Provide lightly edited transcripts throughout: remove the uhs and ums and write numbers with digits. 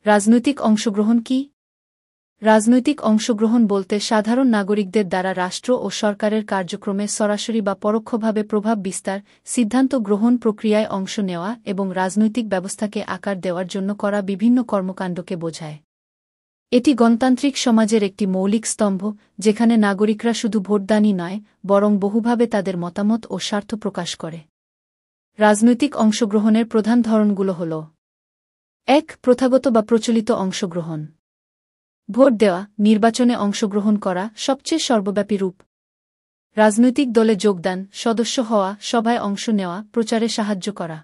রাজনৈতিক অংশগ্রহণ কি? রাজনৈতিক অংশগ্রহণ বলতে সাধারণ নাগরিকদের দ্বারা রাষ্ট্র ও সরকারের কার্যক্রমে সরাসরি বা পরোক্ষভাবে প্রভাব বিস্তার, সিদ্ধান্ত গ্রহণ প্রক্রিয়ায় অংশ নেওয়া এবং রাজনৈতিক ব্যবস্থাকে আকার দেওয়ার জন্য করা বিভিন্ন কর্মকাণ্ডকে বোঝায়। এটি গণতান্ত্রিক সমাজের একটি মৌলিক স্তম্ভ, যেখানে নাগরিকরা শুধু ভোটদানই নয়, বরং বহুভাবে তাদের মতামত ও স্বার্থ প্রকাশ করে। রাজনৈতিক অংশগ্রহণের প্রধান ধরনগুলো হল: ১. প্রথাগত বা প্রচলিত অংশগ্রহণ। ভোট দেওয়া, নির্বাচনে অংশগ্রহণ করা সবচেয়ে সর্বব্যাপী রূপ। রাজনৈতিক দলে যোগদান, সদস্য হওয়া, সভায় অংশ নেওয়া, প্রচারে সাহায্য করা।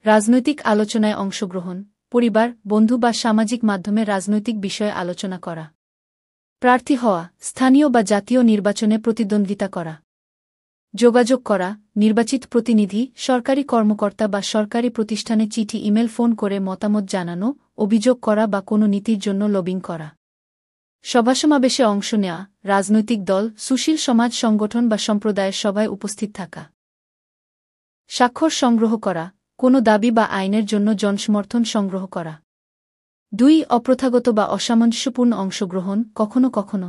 রাজনৈতিক আলোচনায় অংশগ্রহণ, পরিবার, বন্ধু বা সামাজিক মাধ্যমে রাজনৈতিক বিষয়ে আলোচনা করা। প্রার্থী হওয়া, স্থানীয় বা জাতীয় নির্বাচনে প্রতিদ্বন্দ্বিতা করা। যোগাযোগ করা, নির্বাচিত প্রতিনিধি, সরকারি কর্মকর্তা বা সরকারি প্রতিষ্ঠানে চিঠি, ইমেল, ফোন করে মতামত জানানো, অভিযোগ করা বা কোনো নীতির জন্য লবিং করা। সভাসমাবেশে অংশ নেওয়া, রাজনৈতিক দল, সুশীল সমাজ সংগঠন বা সম্প্রদায়ের সভায় উপস্থিত থাকা। স্বাক্ষর সংগ্রহ করা, কোনো দাবি বা আইনের জন্য জনসমর্থন সংগ্রহ করা। ২. অপ্রথাগত বা অসামঞ্জস্যপূর্ণ অংশগ্রহণ, কখনো কখনো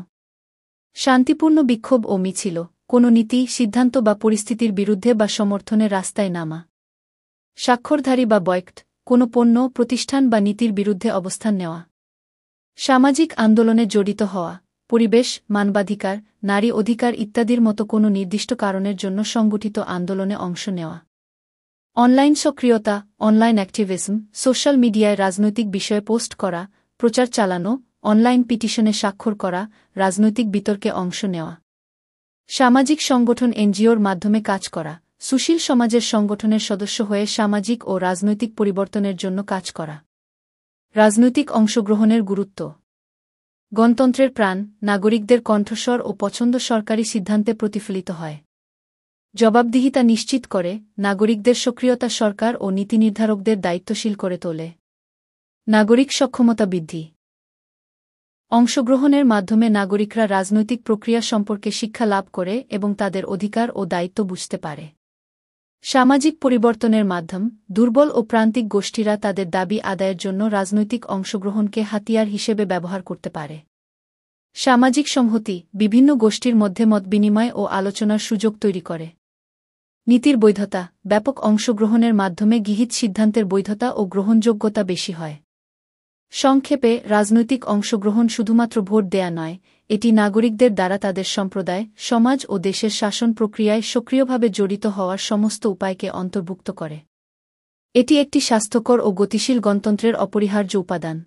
শান্তিপূর্ণ বিক্ষোভ ও মিছিল, কোনো নীতি, সিদ্ধান্ত বা পরিস্থিতির বিরুদ্ধে বা সমর্থনে রাস্তায় নামা। স্বাক্ষরধারী বা বয়কট, কোনো পণ্য, প্রতিষ্ঠান বা নীতির বিরুদ্ধে অবস্থান নেওয়া। সামাজিক আন্দোলনে জড়িত হওয়া, পরিবেশ, মানবাধিকার, নারী অধিকার ইত্যাদির মতো কোনো নির্দিষ্ট কারণের জন্য সংগঠিত আন্দোলনে অংশ নেওয়া। অনলাইন সক্রিয়তা, অনলাইন অ্যাক্টিভিজম, সোশ্যাল মিডিয়ায় রাজনৈতিক বিষয়ে পোস্ট করা, প্রচার চালানো, অনলাইন পিটিশনে স্বাক্ষর করা, রাজনৈতিক বিতর্কে অংশ নেওয়া। সামাজিক সংগঠন, এনজিওর মাধ্যমে কাজ করা, সুশীল সমাজের সংগঠনের সদস্য হয়ে সামাজিক ও রাজনৈতিক পরিবর্তনের জন্য কাজ করা। রাজনৈতিক অংশগ্রহণের গুরুত্ব। গণতন্ত্রের প্রাণ, নাগরিকদের কণ্ঠস্বর ও পছন্দ সরকারি সিদ্ধান্তে প্রতিফলিত হয়। জবাবদিহিতা নিশ্চিত করে, নাগরিকদের সক্রিয়তা সরকার ও নীতিনির্ধারকদের দায়িত্বশীল করে তোলে। নাগরিক সক্ষমতা বৃদ্ধি। অংশগ্রহণের মাধ্যমে নাগরিকরা রাজনৈতিক প্রক্রিয়া সম্পর্কে শিক্ষা লাভ করে এবং তাদের অধিকার ও দায়িত্ব বুঝতে পারে। সামাজিক পরিবর্তনের মাধ্যম, দুর্বল ও প্রান্তিক গোষ্ঠীরা তাদের দাবি আদায়ের জন্য রাজনৈতিক অংশগ্রহণকে হাতিয়ার হিসেবে ব্যবহার করতে পারে। সামাজিক সংহতি, বিভিন্ন গোষ্ঠীর মধ্যে মতবিনিময় ও আলোচনার সুযোগ তৈরি করে। নীতির বৈধতা, ব্যাপক অংশগ্রহণের মাধ্যমে গৃহীত সিদ্ধান্তের বৈধতা ও গ্রহণযোগ্যতা বেশি হয়। সংক্ষেপে, রাজনৈতিক অংশগ্রহণ শুধুমাত্র ভোট দেয়া নয়, এটি নাগরিকদের দ্বারা তাদের সম্প্রদায়, সমাজ ও দেশের শাসন প্রক্রিয়ায় সক্রিয়ভাবে জড়িত হওয়ার সমস্ত উপায়কে অন্তর্ভুক্ত করে। এটি একটি স্বাস্থ্যকর ও গতিশীল গণতন্ত্রের অপরিহার্য উপাদান।